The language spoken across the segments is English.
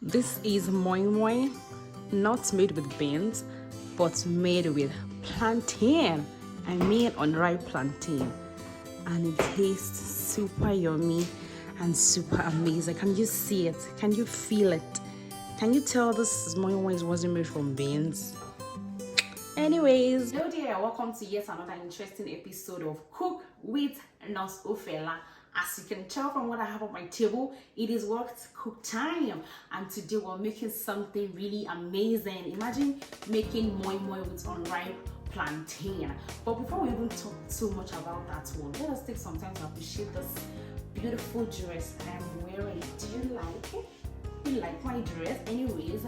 This is Moi Moi, not made with beans, but made with plantain. I mean unripe plantain. And it tastes super yummy and super amazing. Can you see it? Can you feel it? Can you tell this Moi Moi wasn't made from beans? Anyways, hello there, welcome to yet another interesting episode of Cook with Nurse Ofela. As you can tell from what I have on my table, it is what cook time, and today we're making something really amazing. Imagine making moi moi with unripe plantain. But before we even talk too much about that one, let us take some time to appreciate this beautiful dress I am wearing. Do you like it? You like my dress? Anyways,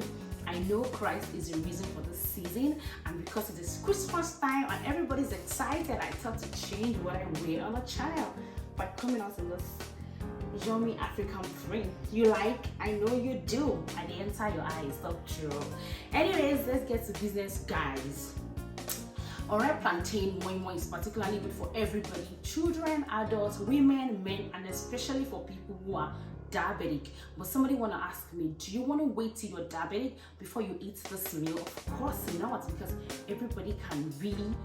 I know Christ is the reason for this season, and because it is Christmas time and everybody's excited, I thought to change what I wear on the channel by coming out in this yummy African print. You like? I know you do. And the enter your eyes, not true. Anyways, let's get to business, guys. Unripe plantain moi moi is particularly good for everybody: children, adults, women, men, and especially for people who are diabetic. But somebody want to ask me, do you want to wait till you're diabetic before you eat this meal? Of course not, because everybody can really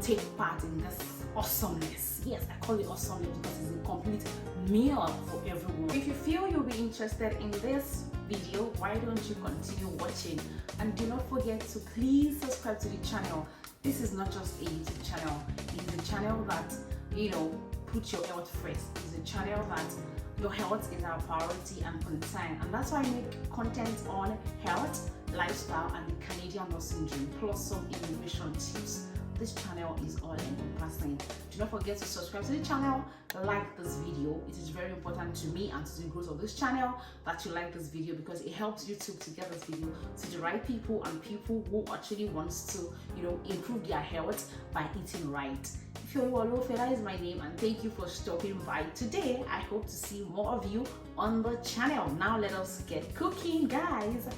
take part in this awesomeness. Yes, I call it awesomeness because it's a complete meal for everyone. If you feel you'll be interested in this video, why don't you continue watching? And do not forget to please subscribe to the channel. This is not just a YouTube channel, it's a channel that, you know, put your health first. It's a channel that your health is our priority and concern, and that's why I make content on health, lifestyle, and the Canadian nursing dream, plus some innovation tips. This channel is all encompassing. Do not forget to subscribe to the channel, like this video. It is very important to me and to the growth of this channel that you like this video, because it helps YouTube to get this video to the right people and people who actually wants to, you know, improve their health by eating right. If you're Ofela is my name, and thank you for stopping by today. I hope to see more of you on the channel. Now let us get cooking, guys.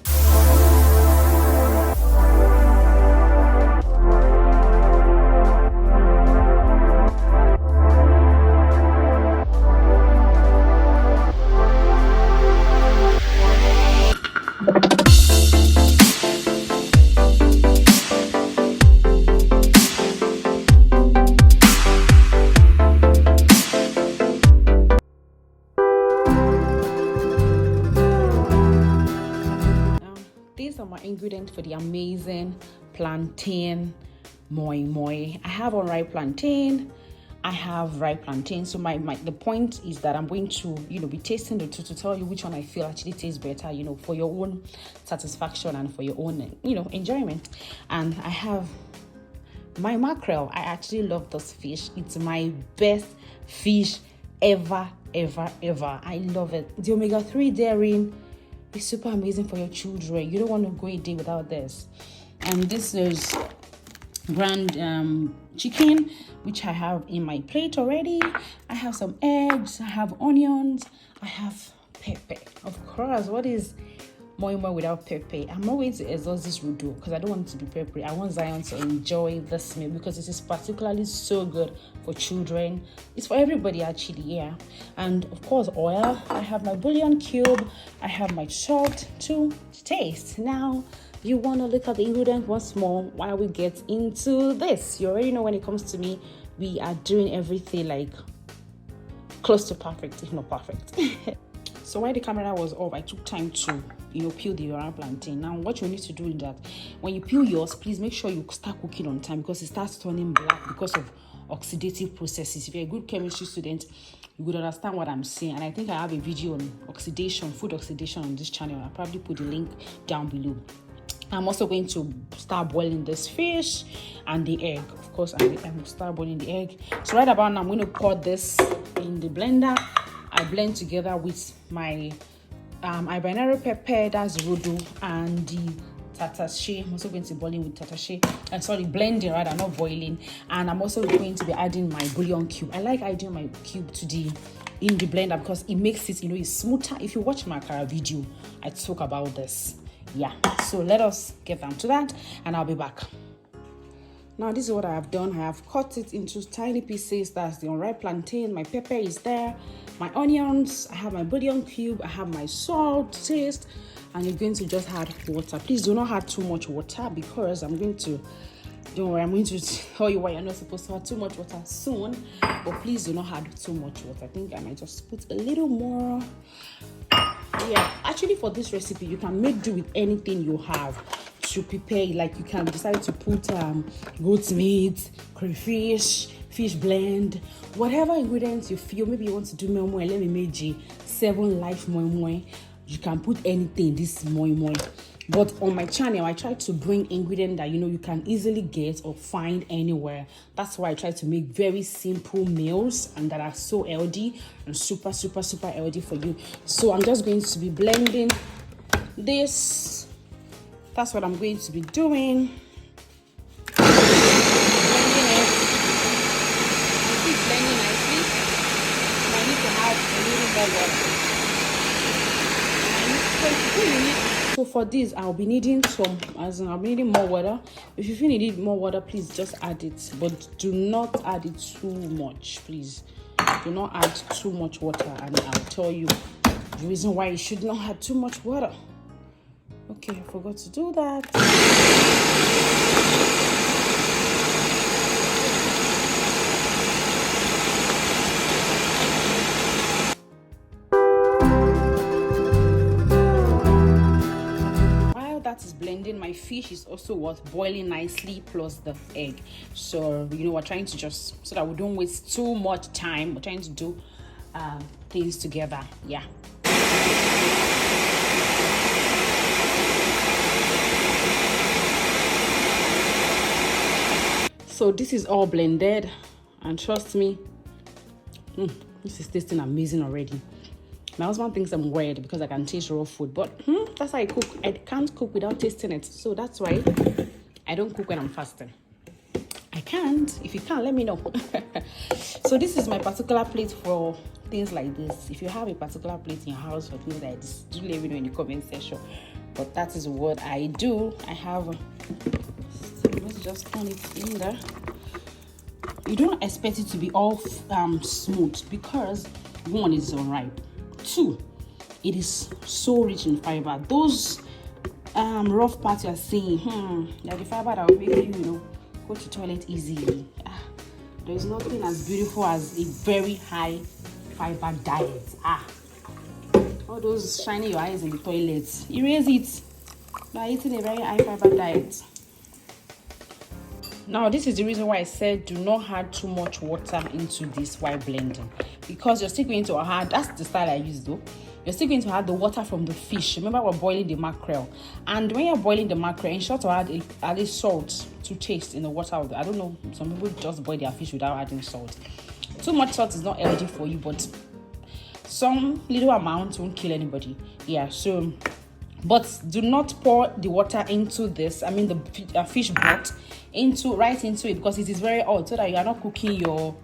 These are my ingredients for the amazing plantain moi moi. I have unripe plantain. I have ripe plantain. So the point is that I'm going to, you know, be tasting the two to tell you which one I feel actually tastes better, you know, for your own satisfaction and for your own, you know, enjoyment. And I have my mackerel. I actually love this fish. It's my best fish ever. I love it. The omega-3 therein is super amazing for your children. You don't want to go a day without this. And this is ground chicken, which I have in my plate already. I have some eggs, I have onions, I have pepper. Of course, what is moi moi without pepper? I'm not going to exhaust this rodo because I don't want it to be peppery. I want Zion to enjoy this meal because this is particularly so good for children. It's for everybody actually, yeah. And of course, oil. I have my bullion cube. I have my salt to taste. Now, you want to look at the ingredients once more while we get into this. You already know when it comes to me, we are doing everything like close to perfect, if not perfect. So while the camera was off, I took time to, you know, peel the unripe plantain. Now, what you need to do is that when you peel yours, please make sure you start cooking on time because it starts turning black because of oxidative processes. If you're a good chemistry student, you would understand what I'm saying. And I think I have a video on oxidation, food oxidation on this channel. I'll probably put the link down below. I'm also going to start boiling this fish and the egg. Of course, I will start boiling the egg. So right about now, I'm going to pour this in the blender. I blend together with my habanero pepper, that's rodo, and the tatashe. I'm also going to boil in with tatashe. Blending rather, not boiling. And I'm also going to be adding my bullion cube. I like adding my cube in the blender because it makes it, you know, it's smoother. If you watch my mackerel video, I talk about this. Yeah, so let us get down to that and I'll be back. Now this is what I have done. I have cut it into tiny pieces. That's the unripe plantain. My pepper is there, my onions, I have my bullion cube, I have my salt taste, and you're going to just add water. Please do not add too much water, because I'm going to, don't worry, I'm going to tell you why you're not supposed to add too much water soon. But please do not add too much water. I think I might just put a little more. Yeah, actually for this recipe you can make do with anything you have to prepare. Like you can decide to put goat's meat, crayfish, fish blend, whatever ingredients you feel. Maybe you want to do moi moi. Let me make 7 life moi moi. You can put anything this moi moi. But on my channel, I try to bring ingredients that you can easily get or find anywhere. That's why I try to make very simple meals and that are so healthy and super healthy for you. So I'm just going to be blending this. That's what I'm going to be doing. Blending it. Keep blending nicely. I need to have a little more water. So for this, I'll be needing I'll be needing more water. If you need more water, please just add it, but do not add it too much. Please do not add too much water, and I'll tell you the reason why you should not add too much water. Okay, I forgot to do that. Is blending, my fish is also boiling nicely, plus the egg. So we're trying to just, so that we don't waste too much time, we're trying to do things together. Yeah, so this is all blended, and trust me, this is tasting amazing already. My husband thinks I'm weird because I can taste raw food, but that's how I cook. I can't cook without tasting it. So that's why I don't cook when I'm fasting. I can't. If you can, let me know. So this is my particular plate for things like this. If you have a particular plate in your house for things like this, do let me know in the comment section. But that is what I do. I have, so let's just turn it in there. You don't expect it to be all smooth, because one, is unripe. 2, it is so rich in fiber. Those rough parts you are seeing, they're the fiber that will make you, go to toilet easily. There's nothing as beautiful as a very high fiber diet. All those shining your eyes in the toilet, erase it by eating a very high fiber diet. Now, this is the reason why I said do not add too much water into this while blending, because you're still going to add, that's the style I use though, you're still going to add the water from the fish. Remember, we're boiling the mackerel, and when you're boiling the mackerel, ensure to add a salt to taste in the water. I don't know, some people just boil their fish without adding salt. Too much salt is not healthy for you, but some little amount won't kill anybody. Yeah, so, but do not pour the water into this, I mean the fish broth, right into it, because it is very hot, so that you are not cooking your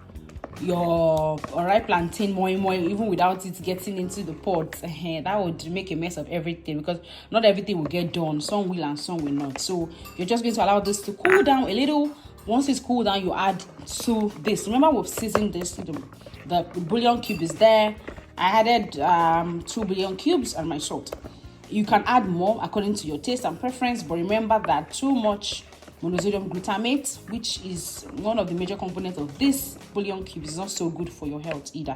unripe plantain moi moi even without it getting into the pot. That would make a mess of everything, because not everything will get done. Some will and some will not. So you're just going to allow this to cool down a little. Once it's cooled down, you add to this. Remember, we've seasoned this. The bullion cube is there. I added 2 bullion cubes and my salt. You can add more according to your taste and preference, but remember that too much monosodium glutamate, which is one of the major components of this bullion cube, is not so good for your health either.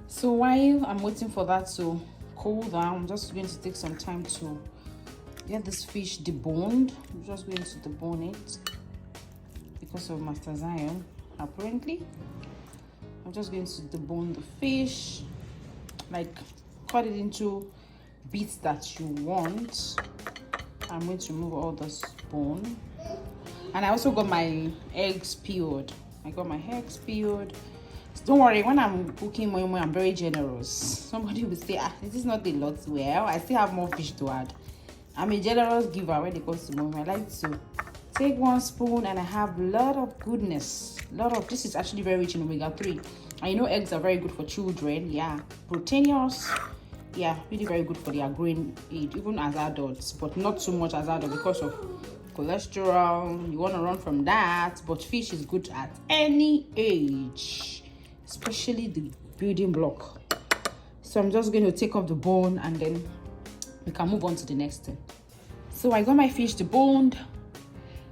So while I'm waiting for that to cool down, I'm just going to take some time to get this fish deboned. I'm just going to debone it because of Master Zion, apparently. I'm just going to debone the fish, like cut it into bits that you want. I'm going to remove all this bone. And I also got my eggs peeled. Don't worry, when I'm cooking moi moi, I'm very generous. Somebody will say, this is not a lot. Well, I still have more fish to add. I'm a generous giver when it comes to moi moi. I like to take 1 spoon, and I have a lot of goodness. This is actually very rich in omega-3. I know eggs are very good for children. Yeah, proteinous. Yeah, really very good for their growing age, even as adults, but not too much as adults because of cholesterol. You want to run from that, but fish is good at any age, especially the building block. So I'm just going to take off the bone and then we can move on to the next thing. So I got my fish deboned.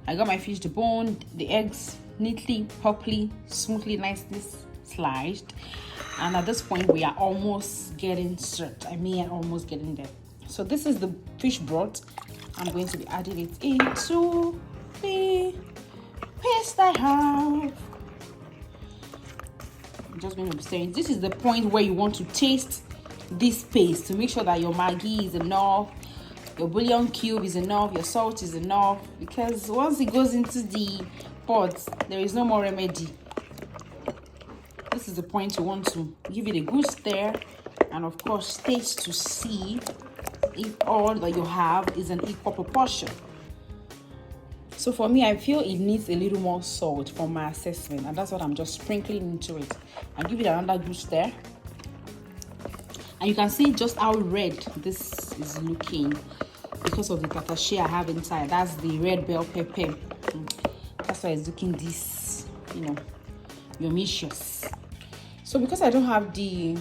The eggs neatly, properly, smoothly, nicely sliced. And at this point, we are almost getting served. Almost getting there. So this is the fish broth. I'm going to be adding it into the paste I have. I'm just going to be stirring. This is the point where you want to taste this paste to make sure that your Maggi is enough, your bouillon cube is enough, your salt is enough, because once it goes into the pot, there is no more remedy. This is the point you want to give it a good stir, and of course taste to see if all that you have is an equal proportion. So for me, I feel it needs a little more salt for my assessment, and that's what I'm just sprinkling into it. I'll give it another good stir. And you can see just how red this is looking because of the tatashe I have inside. That's the Redbell pepper. That's why it's looking this, yumicious. So because I don't have the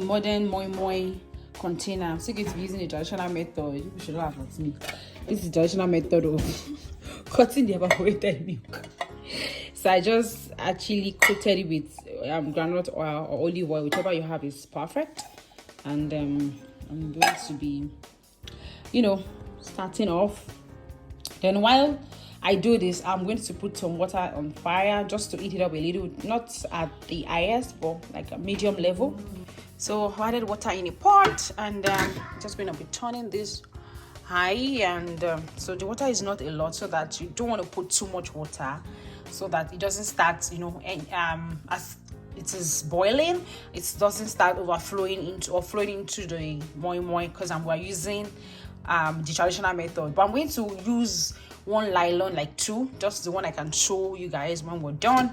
modern Moi Moi container, I'm still going to be using the traditional method. You should laugh at me. This is the traditional method of cutting the evaporated milk. So I just actually coated it with groundnut oil or olive oil, whichever you have is perfect. And I'm going to be, starting off. Then while I do this, I'm going to put some water on fire just to heat it up a little, not at the highest, but like a medium level. So I added water in a pot, and just going to be turning this high. And so the water is not a lot, so that you don't want to put too much water, so that it doesn't start, as it is boiling, it doesn't start overflowing into the moi moi, because we're using the traditional method. But I'm going to use one nylon, like two, just the one I can show you guys when we're done.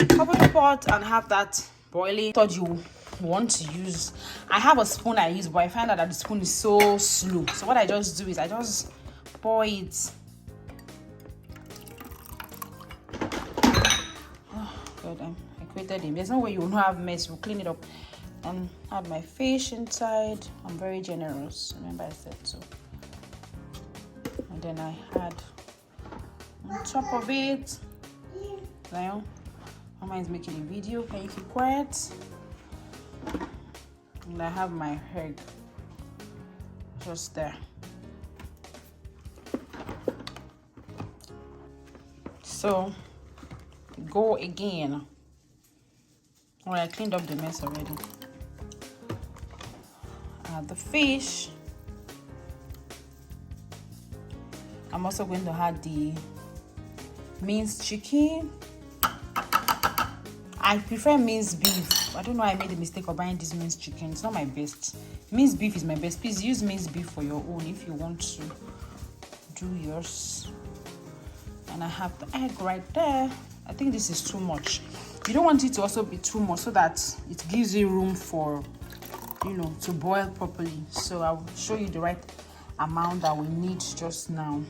Cover the pot and have that boiling. Thought you want to use, I have a spoon I use, but I find out that the spoon is so slow. So what I just do is I just pour it. Oh God, there's no way you will not have mess. We'll clean it up and add my fish inside. I'm very generous, remember I said so. And then I add on top of it. Now Mama is making a video. Can you keep quiet? And I have my egg just there. So go again. Oh, I cleaned up the mess already. Add the fish. I'm also going to add the minced chicken. I prefer minced beef. I don't know why I made the mistake of buying this minced chicken. It's not my best. Minced beef is my best. Please use minced beef for your own if you want to do yours. And I have the egg right there. I think this is too much. You don't want it to also be too much, so that it gives you room for, to boil properly. So I'll show you the right amount that we need just now.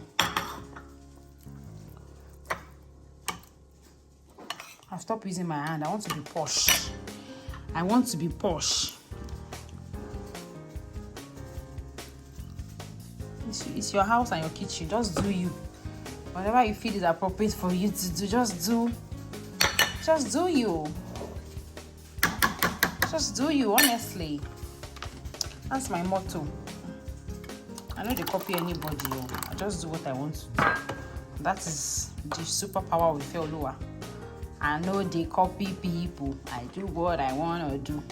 I've stopped using my hand. I want to be posh. It's your house and your kitchen. Just do you. Whatever you feel is appropriate for you to do, just do you. Just do you, honestly. That's my motto. I don't copy anybody. I just do what I want to do. That is the superpower with Feoluwa. I know they copy people. I do what I want to do.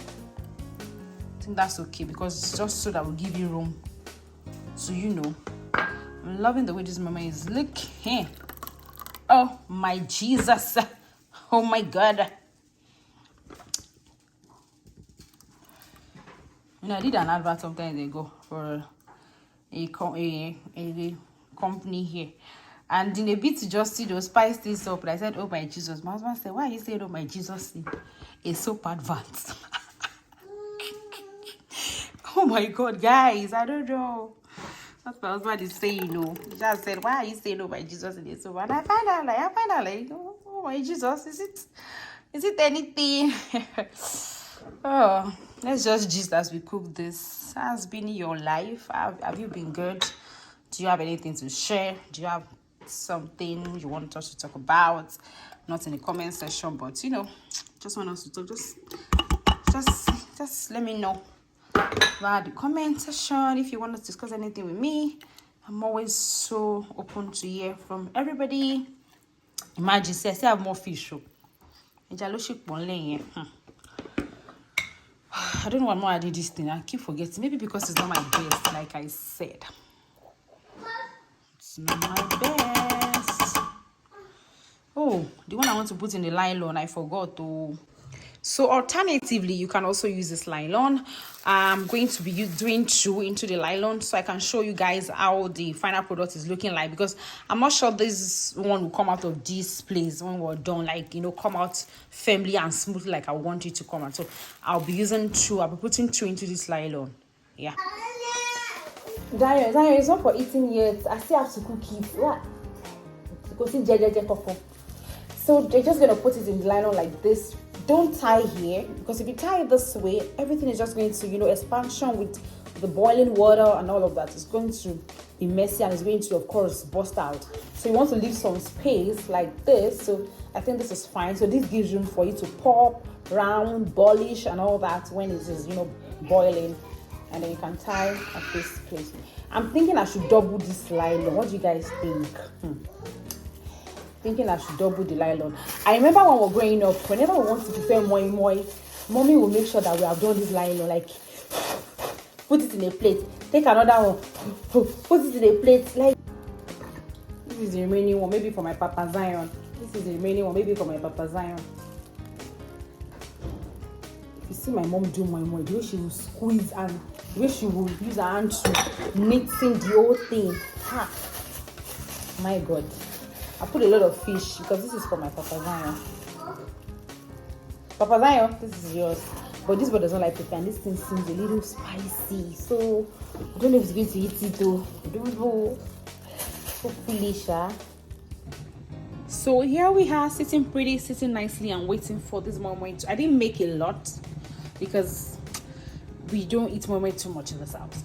I think that's okay, because it's just so that will give you room to, I'm loving the way this mama is looking. Oh my Jesus. Oh my God. I did an advert some time ago for a company here. And in a bit to just spice this up, I said, oh my Jesus. My husband said, why are you saying oh my Jesus? It's so advanced. Oh my God, guys, I don't know. That's what my husband is saying, He just said, why are you saying oh my Jesus in it? So and I find out like, oh my Jesus, is it anything? Oh, let's just gist as we cook this. Has been your life? Have you been good? Do you have anything to share? Do you have something you want us to talk about? Not in the comment section, but you know, just want us to talk. Just let me know via the comment section if you want to discuss anything with me. I'm always so open to hear from everybody. Imagine, say I have more fish. I don't know why I did this thing. I keep forgetting. Maybe because it's not my best, like I said. It's not my best. Oh, the one I want to put in the nylon, I forgot to. So alternatively, you can also use this nylon. I'm going to be doing 2 into the nylon so I can show you guys how the final product is looking like, because I'm not sure this one will come out of this place when we're done, like, you know, come out firmly and smoothly like I want it to come out. So I'll be using 2. I'll be putting 2 into this nylon. Yeah. Dayo, it's not for eating yet. I still have to cook it. What? So they're just gonna put it in the nylon like this. Don't tie here, because if you tie it this way, everything is just going to, you know, expansion with the boiling water and all of that. It's going to be messy and it's going to, of course, burst out. So you want to leave some space like this. So I think this is fine. So this gives room for you to pop, round, polish and all that when it is, you know, boiling. And then you can tie at this place. I'm thinking I should double this nylon. What do you guys think? Thinking I should double the nylon. I remember when we were growing up, whenever we want to prepare moi moi, mommy will make sure that we have done this nylon, like put it in a plate, take another one, put it in a plate. Like, this is the remaining one, maybe for my Papa Zion. This is the remaining one, maybe for my Papa Zion. If you see my mom do moi moi, the way she will squeeze and the way she will use her hand to mixing the whole thing. Ha! My God. I put a lot of fish because this is for my Papa Zion. Papa Zion, this is yours. But this one doesn't like pepper and this thing seems a little spicy. So I don't know if it's going to eat it though. I don't know. Hopefully, so here we are, sitting pretty, sitting nicely and waiting for this moi moi. I didn't make a lot because we don't eat moi moi too much in this house.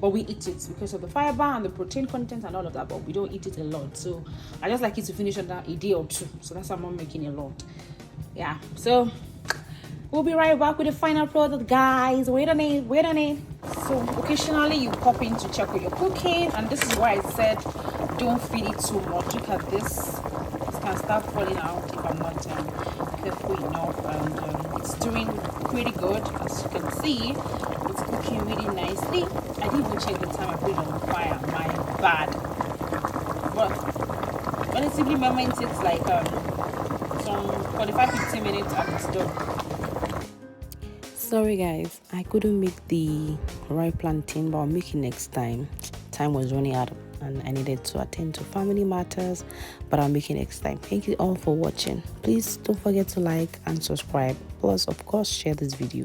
But we eat it because of the fiber and the protein content and all of that, but we don't eat it a lot. So I just like it to finish under a day or 2. So that's why I'm not making a lot. Yeah, so we'll be right back with the final product, guys. Wait on it. So occasionally you pop in to check with your cooking, and this is why I said don't feed it too much. Look at this. It can start falling out if I'm not careful enough, and it's doing pretty good. As you can see, it's cooking really nicely. I didn't even check the time I put it on fire. My bad. But relatively moment takes like some 45-50 minutes and it's done. Sorry guys, I couldn't make the ripe plantain, but I'll make it next time. Time was running out and I needed to attend to family matters, but I'll make it next time. Thank you all for watching. Please don't forget to like and subscribe. Plus, of course, share this video.